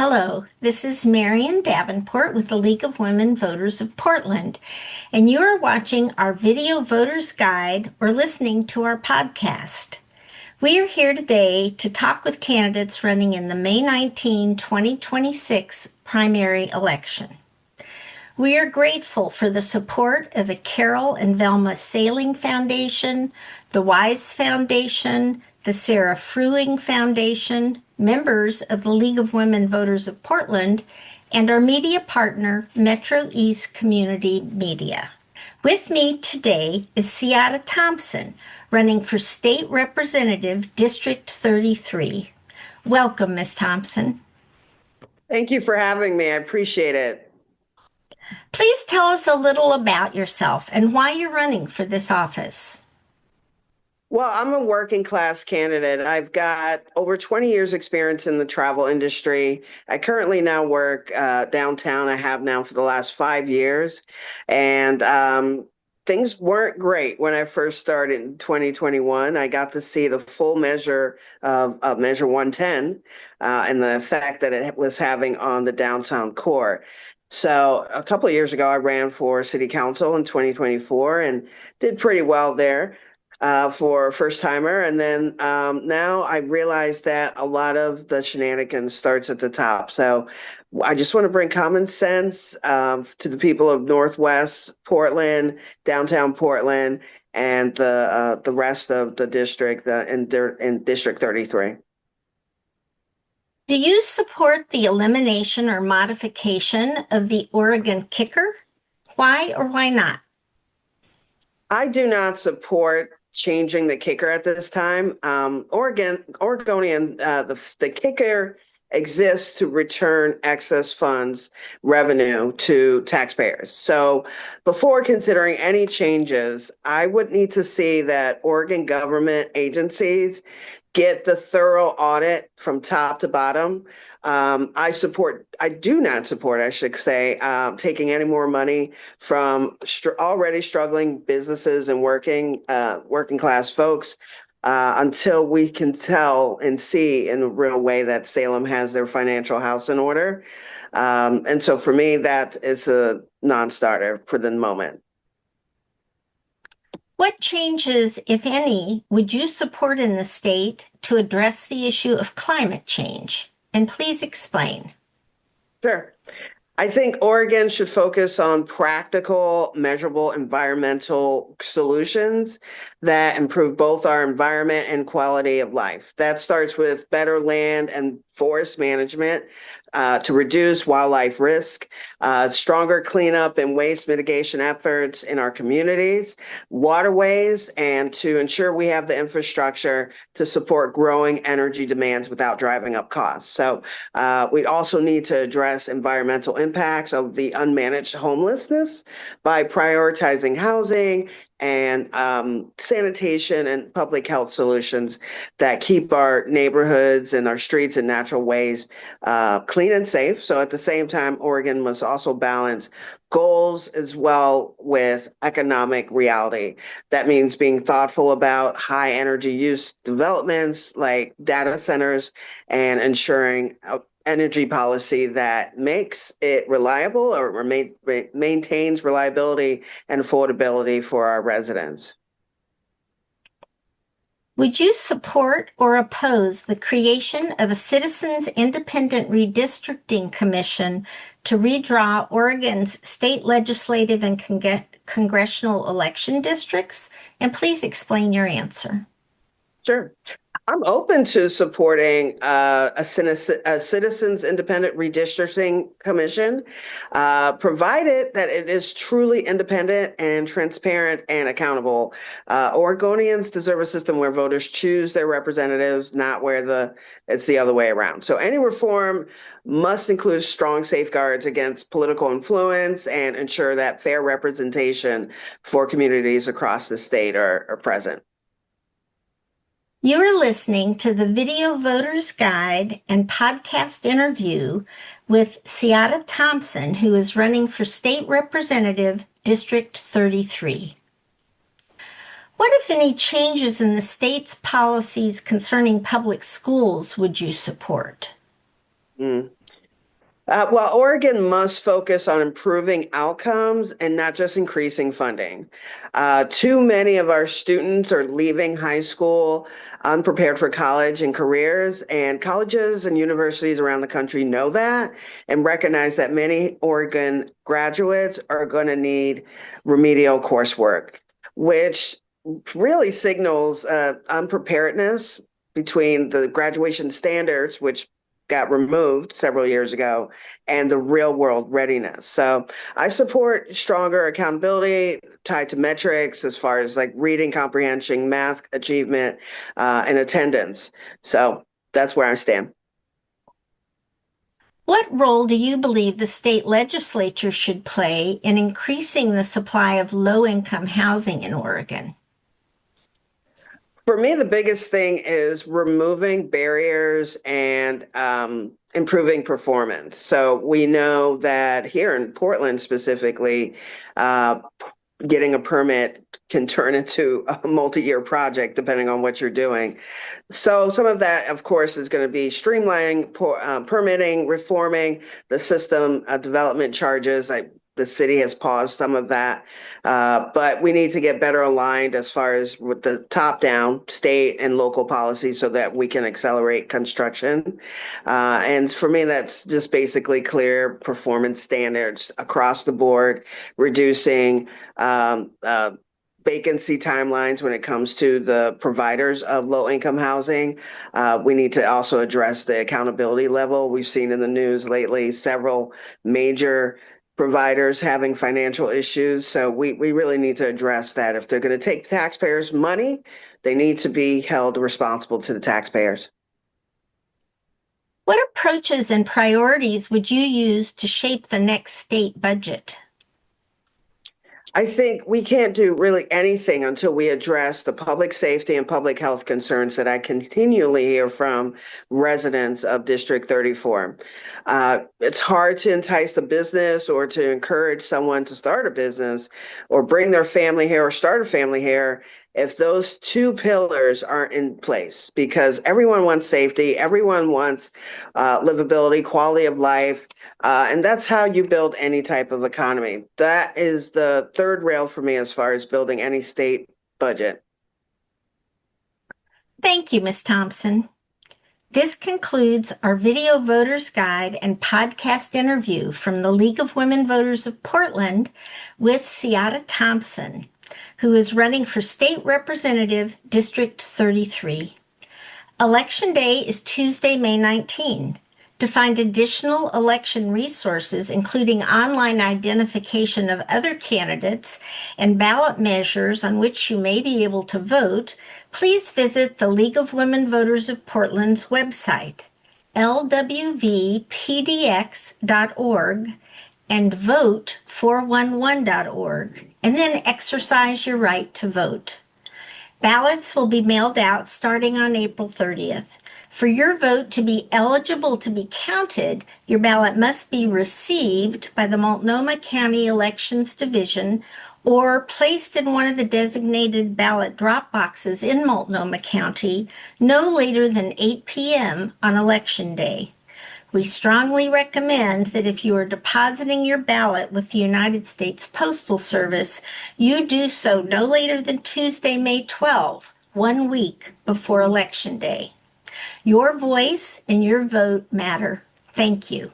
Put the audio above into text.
Hello, this is Marion Davenport with the League of Women Voters of Portland, and you are watching our video voter's guide or listening to our podcast. We are here today to talk with candidates running in the May 19, 2026 primary election. We are grateful for the support of the Carol and Velma Sailing Foundation, the Wise Foundation, the Sarah Fruing Foundation, members of the League of Women Voters of Portland, and our media partner, Metro East Community Media. With me today is Ciatta Thompson, running for State Representative District 33. Welcome, Ms. Thompson. Thank you for having me. I appreciate it. Please tell us a little about yourself and why you're running for this office. Well, I'm a working class candidate. I've got over 20 years experience in the travel industry. I currently now work downtown. I have now for the last 5 years. And things weren't great when I first started in 2021. I got to see the full measure of Measure 110 and the effect that it was having on the downtown core. So a couple of years ago, I ran for city council in 2024 and did pretty well there for first timer. And then now I realized that a lot of the shenanigans starts at the top. So I just want to bring common sense to the people of Northwest Portland, downtown Portland, and the rest of the district in District 33. Do you support the elimination or modification of the Oregon kicker? Why or why not? I do not support changing the kicker at this time. Oregonian, the kicker exists to return excess funds revenue to taxpayers. So before considering any changes, I would need to see that Oregon government agencies get the thorough audit from top to bottom. I do not support, I should say, taking any more money from already struggling businesses and working class folks until we can tell and see in a real way that Salem has their financial house in order. And so for me, that is a non-starter for the moment. What changes, if any, would you support in the state to address the issue of climate change? And please explain. Sure. I think Oregon should focus on practical, measurable environmental solutions that improve both our environment and quality of life. That starts with better land and forest management to reduce wildlife risk, stronger cleanup and waste mitigation efforts in our communities, waterways, and to ensure we have the infrastructure to support growing energy demands without driving up costs. So we also need to address environmental impacts of the unmanaged homelessness by prioritizing housing and sanitation and public health solutions that keep our neighborhoods and our streets and natural ways clean and safe. So at the same time, Oregon must also balance goals as well with economic reality. That means being thoughtful about high energy use developments like data centers and ensuring energy policy that makes it reliable or maintains reliability and affordability for our residents. Would you support or oppose the creation of a Citizens Independent Redistricting Commission to redraw Oregon's state legislative and congressional election districts? And please explain your answer. Sure. I'm open to supporting a Citizens Independent Redistricting Commission, provided that it is truly independent and transparent and accountable. Oregonians deserve a system where voters choose their representatives, not where it's the other way around. So any reform must include strong safeguards against political influence and ensure that fair representation for communities across the state are present. You are listening to the Video Voter's Guide and podcast interview with Ciatta Thompson, who is running for State Representative District 33. What, if any, changes in the state's policies concerning public schools would you support? Well, Oregon must focus on improving outcomes and not just increasing funding. Too many of our students are leaving high school unprepared for college and careers, and colleges and universities around the country know that and recognize that many Oregon graduates are going to need remedial coursework, which really signals unpreparedness between the graduation standards, which got removed several years ago, and the real world readiness. So I support stronger accountability tied to metrics as far as like reading comprehension, math achievement, and attendance. So that's where I stand. What role do you believe the state legislature should play in increasing the supply of low-income housing in Oregon? For me, the biggest thing is removing barriers and improving performance. So we know that here in Portland specifically, getting a permit can turn into a multi-year project depending on what you're doing. So some of that, of course, is going to be streamlining permitting, reforming the system development charges. The city has paused some of that, but we need to get better aligned as far as with the top-down state and local policy so that we can accelerate construction. And for me, that's just basically clear performance standards across the board, reducing vacancy timelines when it comes to the providers of low-income housing. We need to also address the accountability level. We've seen in the news lately several major providers having financial issues. So we really need to address that. If they're going to take taxpayers' money, they need to be held responsible to the taxpayers. What approaches and priorities would you use to shape the next state budget? I think we can't do really anything until we address the public safety and public health concerns that I continually hear from residents of District 34. It's hard to entice a business or to encourage someone to start a business or bring their family here or start a family here if those two pillars aren't in place, because everyone wants safety, everyone wants livability, quality of life, and that's how you build any type of economy. That is the third rail for me as far as building any state budget. Thank you, Ms. Thompson. This concludes our video voters guide and podcast interview from the League of Women Voters of Portland with Ciatta Thompson, who is running for State Representative District 33. Election Day is Tuesday, May 19. To find additional election resources, including online identification of other candidates and ballot measures on which you may be able to vote, please visit the League of Women Voters of Portland's website, lwvpdx.org, and vote411.org, and then exercise your right to vote. Ballots will be mailed out starting on April 30th. For your vote to be eligible to be counted, your ballot must be received by the Multnomah County Elections Division or placed in one of the designated ballot drop boxes in Multnomah County no later than 8 p.m. on Election Day. We strongly recommend that if you are depositing your ballot with the United States Postal Service, you do so no later than Tuesday, May 12, 1 week before Election Day. Your voice and your vote matter. Thank you.